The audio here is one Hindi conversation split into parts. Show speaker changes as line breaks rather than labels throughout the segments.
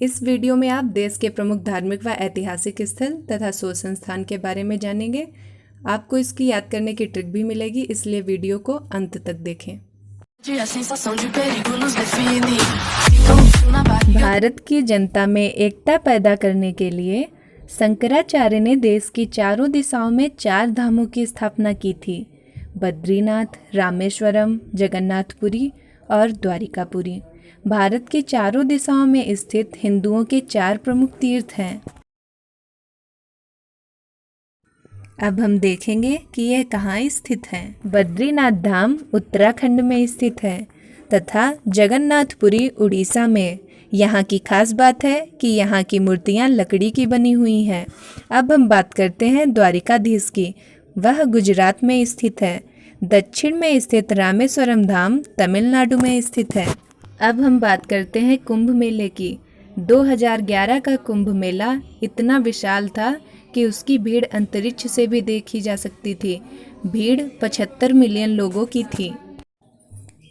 इस वीडियो में आप देश के प्रमुख धार्मिक व ऐतिहासिक स्थल तथा शोध संस्थान के बारे में जानेंगे। आपको इसकी याद करने की ट्रिक भी मिलेगी, इसलिए वीडियो को अंत तक देखें। भारत की जनता में एकता पैदा करने के लिए शंकराचार्य ने देश की चारों दिशाओं में 4 धामों की स्थापना की थी: बद्रीनाथ, रामेश्वरम, जगन्नाथपुरी और द्वारिकापुरी। भारत की चारों दिशाओं में स्थित हिंदुओं के 4 प्रमुख तीर्थ हैं। अब हम देखेंगे कि यह कहाँ स्थित है। बद्रीनाथ धाम उत्तराखंड में स्थित है तथा जगन्नाथपुरी उड़ीसा में। यहाँ की खास बात है कि यहाँ की मूर्तियाँ लकड़ी की बनी हुई हैं। अब हम बात करते हैं द्वारिकाधीश की। वह गुजरात में स्थित है। दक्षिण में स्थित रामेश्वरम धाम तमिलनाडु में स्थित है। अब हम बात करते हैं कुंभ मेले की। 2011 का कुंभ मेला इतना विशाल था कि उसकी भीड़ अंतरिक्ष से भी देखी जा सकती थी। भीड़ 75 मिलियन लोगों की थी।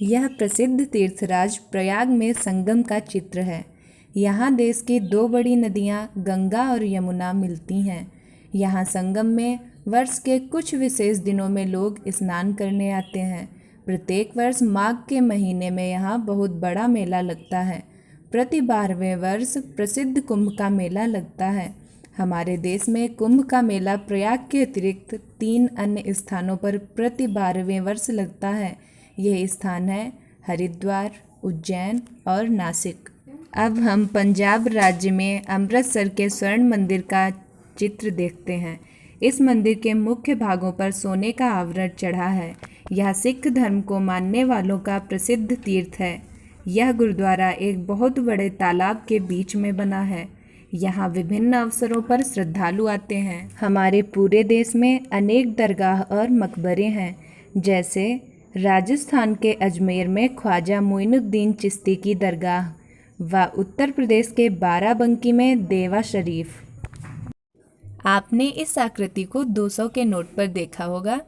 यह प्रसिद्ध तीर्थराज प्रयाग में संगम का चित्र है। यहाँ देश की 2 बड़ी नदियाँ गंगा और यमुना मिलती हैं। यहाँ संगम में वर्ष के कुछ विशेष दिनों में लोग स्नान करने आते हैं। प्रत्येक वर्ष माघ के महीने में यहाँ बहुत बड़ा मेला लगता है। प्रति 12वें वर्ष प्रसिद्ध कुंभ का मेला लगता है। हमारे देश में कुंभ का मेला प्रयाग के अतिरिक्त 3 अन्य स्थानों पर प्रति 12वें वर्ष लगता है। यह स्थान है हरिद्वार, उज्जैन और नासिक। अब हम पंजाब राज्य में अमृतसर के स्वर्ण मंदिर का चित्र देखते हैं। इस मंदिर के मुख्य भागों पर सोने का आवरण चढ़ा है। यह सिख धर्म को मानने वालों का प्रसिद्ध तीर्थ है। यह गुरुद्वारा एक बहुत बड़े तालाब के बीच में बना है। यहाँ विभिन्न अवसरों पर श्रद्धालु आते हैं। हमारे पूरे देश में अनेक दरगाह और मकबरे हैं, जैसे राजस्थान के अजमेर में ख्वाजा मोइनुद्दीन चिश्ती की दरगाह व उत्तर प्रदेश के बाराबंकी में देवा शरीफ। आपने इस आकृति को 200 के नोट पर देखा होगा।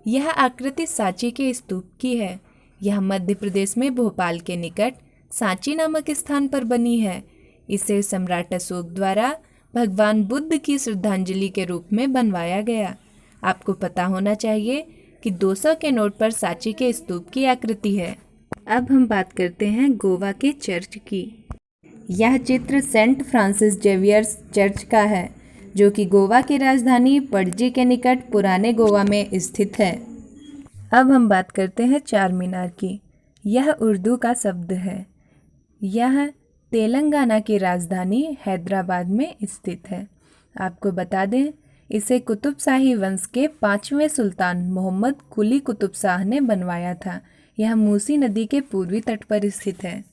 यह आकृति सांची के स्तूप की है। यह मध्य प्रदेश में भोपाल के निकट सांची नामक स्थान पर बनी है। इसे सम्राट अशोक द्वारा भगवान बुद्ध की श्रद्धांजलि के रूप में बनवाया गया। आपको पता होना चाहिए कि 200 के नोट पर सांची के स्तूप की आकृति है। अब हम बात करते हैं गोवा के चर्च की। यह चित्र सेंट फ्रांसिस जेवियर्स चर्च का है, जो कि गोवा की राजधानी पणजी के निकट पुराने गोवा में स्थित है। अब हम बात करते हैं चार मीनार की। यह उर्दू का शब्द है। यह तेलंगाना की राजधानी हैदराबाद में स्थित है। आपको बता दें, इसे कुतुब शाही वंश के 5वें सुल्तान मोहम्मद कुली कुतुब शाह ने बनवाया था। यह मूसी नदी के पूर्वी तट पर स्थित है।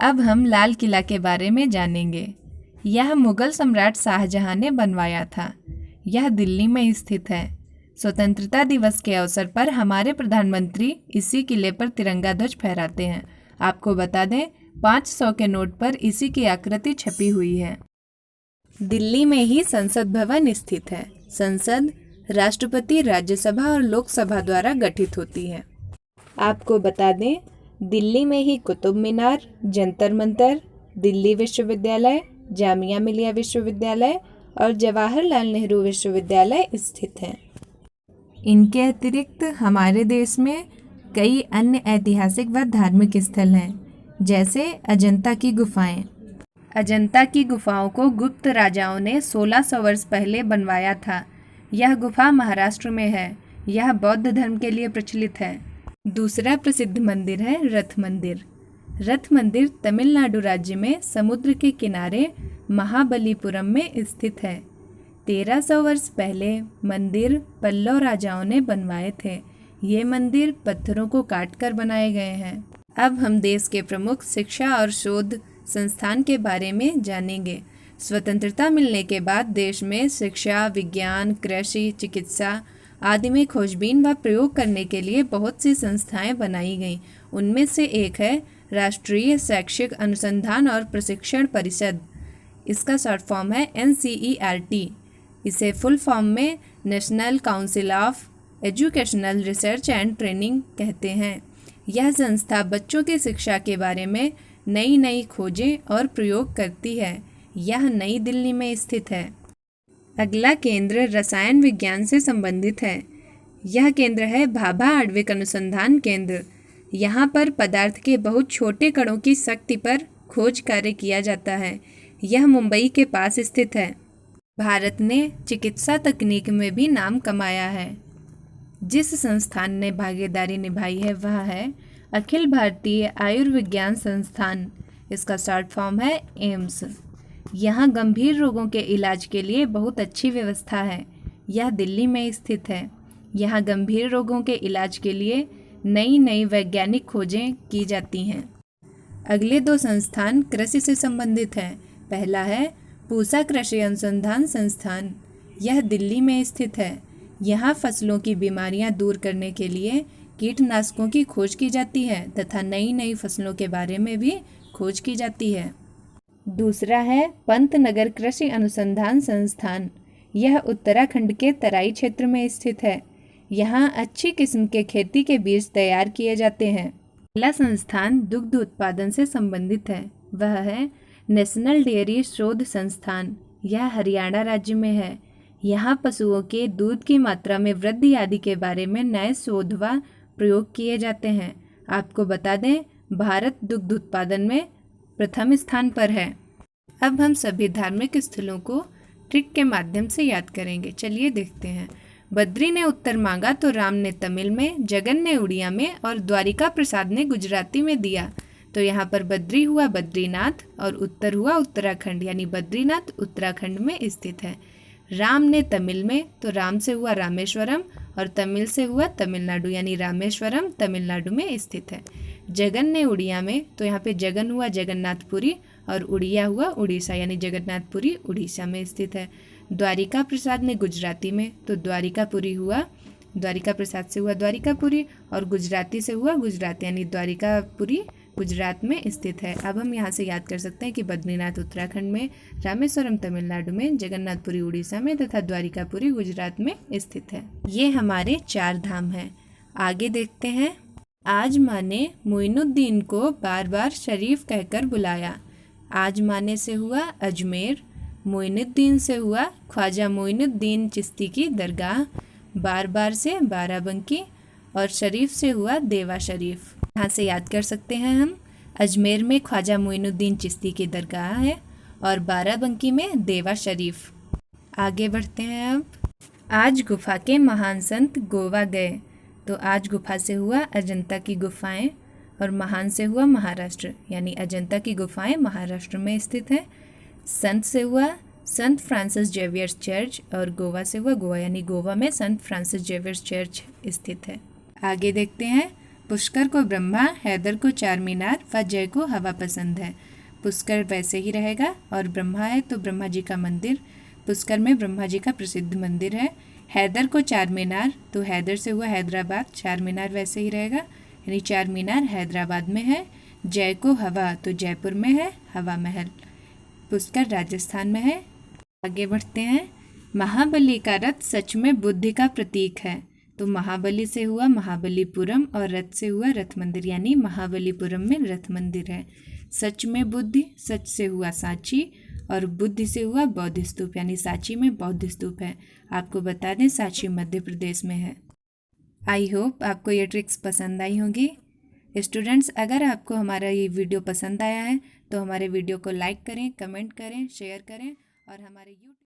अब हम लाल किला के बारे में जानेंगे। यह मुगल सम्राट शाहजहां ने बनवाया था। यह दिल्ली में स्थित है। स्वतंत्रता दिवस के अवसर पर हमारे प्रधानमंत्री इसी किले पर तिरंगा ध्वज फहराते हैं। आपको बता दें, 500 के नोट पर इसी की आकृति छपी हुई है। दिल्ली में ही संसद भवन स्थित है। संसद राष्ट्रपति, राज्यसभा और लोकसभा द्वारा गठित होती है। आपको बता दें, दिल्ली में ही कुतुब मीनार, जंतर मंतर, दिल्ली विश्वविद्यालय, जामिया मिलिया विश्वविद्यालय और जवाहरलाल नेहरू विश्वविद्यालय स्थित हैं। इनके अतिरिक्त हमारे देश में कई अन्य ऐतिहासिक व धार्मिक स्थल हैं, जैसे अजंता की गुफाएं। अजंता की गुफाओं को गुप्त राजाओं ने 1600 वर्ष पहले बनवाया था। यह गुफा महाराष्ट्र में है। यह बौद्ध धर्म के लिए प्रचलित है। दूसरा प्रसिद्ध मंदिर है रथ मंदिर। रथ मंदिर तमिलनाडु राज्य में समुद्र के किनारे महाबलीपुरम में स्थित है। 1300 वर्ष पहले मंदिर पल्लव राजाओं ने बनवाए थे। ये मंदिर पत्थरों को काटकर बनाए गए हैं। अब हम देश के प्रमुख शिक्षा और शोध संस्थान के बारे में जानेंगे। स्वतंत्रता मिलने के बाद देश में शिक्षा, विज्ञान, कृषि, चिकित्सा आदि में खोजबीन व प्रयोग करने के लिए बहुत सी संस्थाएं बनाई गईं। उनमें से एक है राष्ट्रीय शैक्षिक अनुसंधान और प्रशिक्षण परिषद। इसका शॉर्ट फॉर्म है NCERT। इसे फुल फॉर्म में national council of educational research and training कहते हैं। यह संस्था बच्चों की शिक्षा के बारे में नई नई खोजें और प्रयोग करती है। यह नई दिल्ली में स्थित है। अगला केंद्र रसायन विज्ञान से संबंधित है। यह केंद्र है भाभा आणविक अनुसंधान केंद्र। यहाँ पर पदार्थ के बहुत छोटे कणों की शक्ति पर खोज कार्य किया जाता है। यह मुंबई के पास स्थित है। भारत ने चिकित्सा तकनीक में भी नाम कमाया है। जिस संस्थान ने भागीदारी निभाई है वह है अखिल भारतीय आयुर्विज्ञान संस्थान। इसका शॉर्ट फॉर्म है एम्स। यहाँ गंभीर रोगों के इलाज के लिए बहुत अच्छी व्यवस्था है। यह दिल्ली में स्थित है। यहाँ गंभीर रोगों के इलाज के लिए नई नई वैज्ञानिक खोजें की जाती हैं। अगले दो संस्थान कृषि से संबंधित हैं। पहला है पूसा कृषि अनुसंधान संस्थान। यह दिल्ली में स्थित है। यहाँ फसलों की बीमारियाँ दूर करने के लिए कीटनाशकों की खोज की जाती है तथा नई नई फसलों के बारे में भी खोज की जाती है। दूसरा है पंतनगर कृषि अनुसंधान संस्थान। यह उत्तराखंड के तराई क्षेत्र में स्थित है। यहाँ अच्छी किस्म के खेती के बीज तैयार किए जाते हैं। अगला संस्थान दुग्ध उत्पादन से संबंधित है। वह है नेशनल डेयरी शोध संस्थान। यह हरियाणा राज्य में है। यहाँ पशुओं के दूध की मात्रा में वृद्धि आदि के बारे में नए शोध व प्रयोग किए जाते हैं। आपको बता दें, भारत दुग्ध उत्पादन में प्रथम स्थान पर है। अब हम सभी धार्मिक स्थलों को ट्रिक के माध्यम से याद करेंगे। चलिए देखते हैं। बद्री ने उत्तर मांगा तो राम ने तमिल में, जगन ने उड़िया में और द्वारिका प्रसाद ने गुजराती में दिया। तो यहाँ पर बद्री हुआ बद्रीनाथ और उत्तर हुआ उत्तराखंड, यानी बद्रीनाथ उत्तराखंड में स्थित है। राम ने तमिल में, तो राम से हुआ रामेश्वरम और तमिल से हुआ तमिलनाडु, यानी रामेश्वरम तमिलनाडु में स्थित है। जगन ने उड़िया में, तो यहाँ पे जगन हुआ जगन्नाथपुरी और उड़िया हुआ उड़ीसा, यानी जगन्नाथपुरी उड़ीसा में स्थित है। द्वारिका प्रसाद ने गुजराती में, तो द्वारिकापुरी हुआ, द्वारिका प्रसाद से हुआ द्वारिकापुरी और गुजराती से हुआ गुजरात, यानी द्वारिकापुरी गुजरात में स्थित है। अब हम यहाँ से याद कर सकते हैं कि बद्रीनाथ उत्तराखंड में, रामेश्वरम तमिलनाडु में, जगन्नाथपुरी उड़ीसा में तथा द्वारिकापुरी गुजरात में स्थित है। ये हमारे 4 धाम हैं। आगे देखते हैं। आज माँ ने मोइनुद्दीन को बार बार शरीफ कहकर बुलाया। आज माने से हुआ अजमेर, मोइनुद्दीन से हुआ ख्वाजा मोइनुद्दीन चिश्ती की दरगाह, बार बार से बाराबंकी और शरीफ से हुआ देवा शरीफ। यहाँ से याद कर सकते हैं हम, अजमेर में ख्वाजा मोइनुद्दीन चिश्ती की दरगाह है और बाराबंकी में देवा शरीफ। आगे बढ़ते हैं। अब आज गुफा के महान संत गोवा गए। तो आज गुफा से हुआ अजंता की गुफाएं और महान से हुआ महाराष्ट्र, यानी अजंता की गुफाएं महाराष्ट्र में स्थित है। संत से हुआ संत फ्रांसिस जेवियर्स चर्च और गोवा से हुआ गोवा, यानी गोवा में संत फ्रांसिस जेवियर्स चर्च स्थित है। आगे देखते हैं। पुष्कर को ब्रह्मा, हैदर को चार मीनार व जय को हवा पसंद है। पुष्कर वैसे ही रहेगा और ब्रह्मा है तो ब्रह्मा जी का मंदिर, पुष्कर में ब्रह्मा जी का प्रसिद्ध मंदिर है। हैदर को चार मीनार, तो हैदर से हुआ हैदराबाद, चार मीनार वैसे ही रहेगा, यानी चार मीनार हैदराबाद में है। जय को हवा, तो जयपुर में है हवा महल। पुष्कर राजस्थान में है। आगे बढ़ते हैं। महाबली का रथ सच में बुद्धि का प्रतीक है। तो महाबली से हुआ महाबलीपुरम और रथ से हुआ रथ मंदिर, यानी महाबलीपुरम में रथ मंदिर है। सच में बुद्धि, सच से हुआ सांची और बुद्धि से हुआ बौद्ध स्तूप, यानी सांची में बौद्ध स्तूप है। आपको बता दें सांची मध्य प्रदेश में है। आई होप आपको ये ट्रिक्स पसंद आई होंगी। स्टूडेंट्स, अगर आपको हमारा ये वीडियो पसंद आया है तो हमारे वीडियो को लाइक करें, कमेंट करें, शेयर करें और हमारे